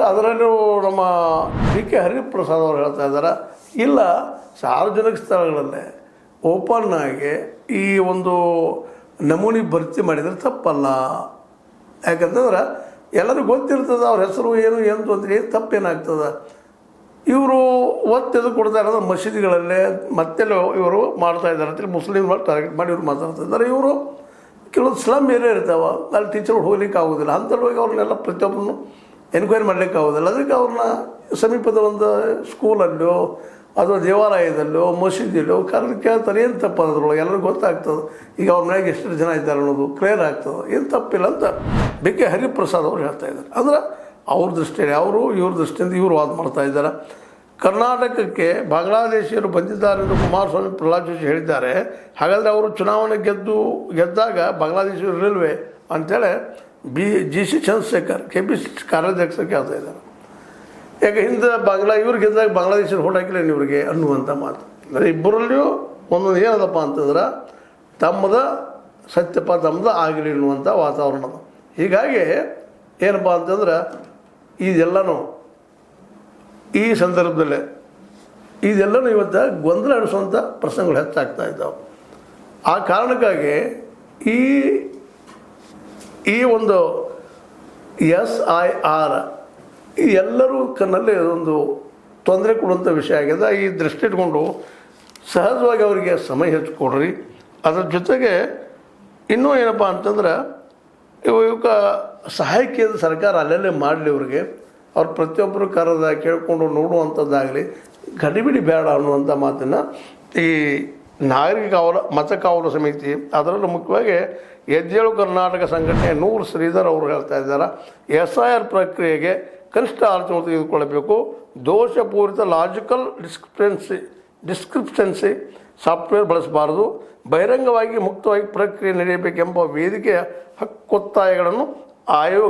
ಅದರಲ್ಲೂ ನಮ್ಮ D K Hariprasad ಅವರು ಹೇಳ್ತಾ ಇದ್ದಾರೆ, ಇಲ್ಲ ಸಾರ್ವಜನಿಕ ಸ್ಥಳಗಳಲ್ಲೇ ಓಪನ್ ಆಗಿ ಈ ಒಂದು ನಮೂನೆ ಭರ್ತಿ ಮಾಡಿದರೆ ತಪ್ಪಲ್ಲ. ಯಾಕಂತಂದ್ರೆ ಎಲ್ಲರಿಗೂ ಗೊತ್ತಿರ್ತದೆ ಅವ್ರ ಹೆಸರು ಏನು ತೊಂದರೆ ಏನು ತಪ್ಪೇನಾಗ್ತದೆ. ಇವರು ಒತ್ತು ಕೊಡ್ತಾ ಇರೋದು ಮಸೀದಿಗಳಲ್ಲೇ ಮತ್ತೆಲ್ಲ ಇವರು ಮಾಡ್ತಾ ಇದ್ದಾರೆ ಅಂತೇಳಿ ಮುಸ್ಲಿಮ್ಗಳು ಟಾರ್ಗೆಟ್ ಮಾಡಿ ಇವ್ರು ಮಾತಾಡ್ತಾ ಇದ್ದಾರೆ. ಇವರು ಕೆಲವೊಂದು ಸ್ಲಮ್ ಏರಿಯಾ ಇರ್ತಾವೆ, ಅಲ್ಲಿ ಟೀಚರ್ಗಳು ಹೋಗ್ಲಿಕ್ಕೆ ಆಗೋದಿಲ್ಲ, ಅಂಥಲ್ಲಿ ಹೋಗಿ ಅವ್ರನ್ನೆಲ್ಲ ಪ್ರತಿಯೊಬ್ಬರನ್ನು ಎನ್ಕ್ವೈರಿ ಮಾಡಲಿಕ್ಕೆ ಆಗೋದಿಲ್ಲ. ಅದಕ್ಕೆ ಅವ್ರನ್ನ ಸಮೀಪದ ಒಂದು ಸ್ಕೂಲಲ್ಲೋ ಅಥವಾ ದೇವಾಲಯದಲ್ಲೋ ಮಸೀದಿಯಲ್ಲೋ ಕರೆದು ಕೇಳ್ತಾರೆ, ಏನು ತಪ್ಪು ಅದ್ರೊಳಗೆ ಎಲ್ಲರಿಗೂ ಗೊತ್ತಾಗ್ತದೆ. ಈಗ ಅವ್ರ ಮನೆಯಾಗ ಎಷ್ಟು ಜನ ಇದ್ದಾರೆ ಅನ್ನೋದು ಕ್ಲಿಯರ್ ಆಗ್ತದೆ, ಏನು ತಪ್ಪಿಲ್ಲ ಅಂತ ಡಿ ಕೆ ಹರಿಪ್ರಸಾದ್ ಅವರು ಹೇಳ್ತಾ ಇದ್ದಾರೆ. ಅಂದ್ರೆ ಅವ್ರ ದೃಷ್ಟಿಯಲ್ಲಿ ಅವರು ಇವ್ರ ದೃಷ್ಟಿಯಿಂದ ಇವರು ವಾದ ಮಾಡ್ತಾ ಇದ್ದಾರೆ. ಕರ್ನಾಟಕಕ್ಕೆ ಬಾಂಗ್ಲಾದೇಶಿಯರು ಬಂದಿದ್ದಾರೆ ಎಂದು ಕುಮಾರಸ್ವಾಮಿ ಪ್ರಹ್ಲಾದ್ ಜೋಶಿ ಹೇಳಿದ್ದಾರೆ. ಹಾಗಾದರೆ ಅವರು ಚುನಾವಣೆ ಗೆದ್ದಾಗ ಬಾಂಗ್ಲಾದೇಶಿಯರು ಇರಲ್ವೇ ಅಂಥೇಳಿ GC ಚಂದ್ರಶೇಖರ್ KPC ಕಾರ್ಯಾಧ್ಯಕ್ಷರು ಕೇಳ್ತಾ ಇದ್ದಾರೆ. ಯಾಕೆ ಹಿಂದೆ ಇವ್ರು ಗೆದ್ದಾಗ ಬಾಂಗ್ಲಾದೇಶರು ಓಟ್ ಹಾಕಿಲ್ಲ ಇವ್ರಿಗೆ ಅನ್ನುವಂಥ ಮಾತು. ಅಂದರೆ ಇಬ್ಬರಲ್ಲಿಯೂ ಒಂದೊಂದು ಏನದಪ್ಪ ಅಂತಂದ್ರೆ ತಮ್ಮದ ಸತ್ಯಪ್ಪ ತಮ್ಮದು ಆಗಲಿ ಅನ್ನುವಂಥ ವಾತಾವರಣದ. ಹೀಗಾಗಿ ಏನಪ್ಪ ಅಂತಂದ್ರೆ ಇದೆಲ್ಲನೂ ಈ ಸಂದರ್ಭದಲ್ಲೇ ಇದೆಲ್ಲನೂ ಇವತ್ತು ಗೊಂದಲ ನಡೆಸುವಂಥ ಪ್ರಸಂಗಗಳು ಹೆಚ್ಚಾಗ್ತಾ ಇದ್ದಾವೆ. ಆ ಕಾರಣಕ್ಕಾಗಿ ಈ ಒಂದು SIR ಎಲ್ಲರೂ ಕಣ್ಣಲ್ಲಿ ಒಂದು ತೊಂದರೆ ಕೊಡುವಂಥ ವಿಷಯ ಆಗಿದೆ. ಈ ದೃಷ್ಟಿ ಇಟ್ಕೊಂಡು ಸಹಜವಾಗಿ ಅವರಿಗೆ ಸಮಯ ಹೆಚ್ಚಿಕೊಡ್ರಿ. ಅದರ ಜೊತೆಗೆ ಇನ್ನೂ ಏನಪ್ಪ ಅಂತಂದ್ರೆ ಇವಕ್ಕೆ ಸಹಾಯಕ್ಕೆ ಸರ್ಕಾರ ಅಲ್ಲೆಲ್ಲೇ ಮಾಡಲಿ. ಅವ್ರಿಗೆ ಅವ್ರು ಪ್ರತಿಯೊಬ್ಬರು ಕರೆದ ಕೇಳಿಕೊಂಡು ನೋಡುವಂಥದ್ದಾಗಲಿ, ಗಡಿಬಿಡಿ ಬೇಡ ಅನ್ನುವಂಥ ಮಾತನ್ನು ಈ ನಾಗರಿಕ ಮತ ಕಾವಲು ಸಮಿತಿ, ಅದರಲ್ಲೂ ಮುಖ್ಯವಾಗಿ ಎದ್ದೇಳು ಕರ್ನಾಟಕ ಸಂಘಟನೆ ನೂರ್ ಶ್ರೀಧರ್ ಅವರು ಹೇಳ್ತಾ ಇದ್ದಾರೆ. SIR ಪ್ರಕ್ರಿಯೆಗೆ ಕನಿಷ್ಠ ಆಲೋಚನೆ ತೆಗೆದುಕೊಳ್ಳಬೇಕು. ದೋಷಪೂರಿತ ಲಾಜಿಕಲ್ ಡಿಸ್ಕ್ರಿಪ್ಷನ್ಸಿ ಸಾಫ್ಟ್ವೇರ್ ಬಳಸಬಾರದು. ಬಹಿರಂಗವಾಗಿ ಮುಕ್ತವಾಗಿ ಪ್ರಕ್ರಿಯೆ ನಡೆಯಬೇಕೆಂಬ ವೇದಿಕೆಯ ಹಕ್ಕೊತ್ತಾಯಗಳನ್ನು ಆಯೋಗ